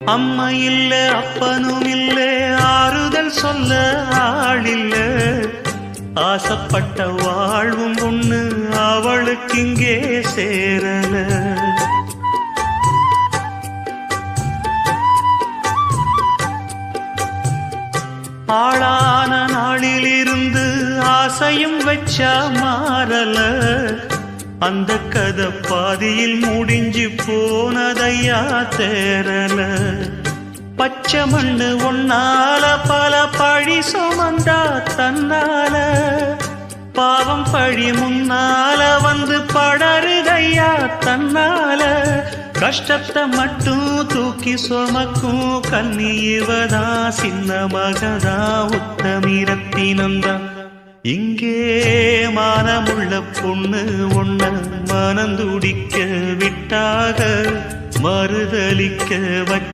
அம்மா இல்ல அப்பனும் இல்ல ஆறுதல் சொல்ல ஆளில்ல ஆசைப்பட்ட வாழ்வும் ஒண்ணு அவளுக்கு இங்கே சேரல ஆளான நாளிலிருந்து ஆசையும் வச்சா மாறல அந்த கதை பாதியில் முடிஞ்சு போனதையா தேரல பச்சை மண்ணு ஒன்னால பல பழி சுமந்தா தன்னால பாவம் பழி முன்னால வந்து படருதையா தன்னால கஷ்டத்தை மட்டும் தூக்கி சுமக்கும் கண்ணீவதா சின்ன மகதா உத்தமிரத்தினந்தா இங்கே மானமுள்ள பொண்ணு ஒண்ண மனந்துடிக்க விட்டாக மறுதலிக்க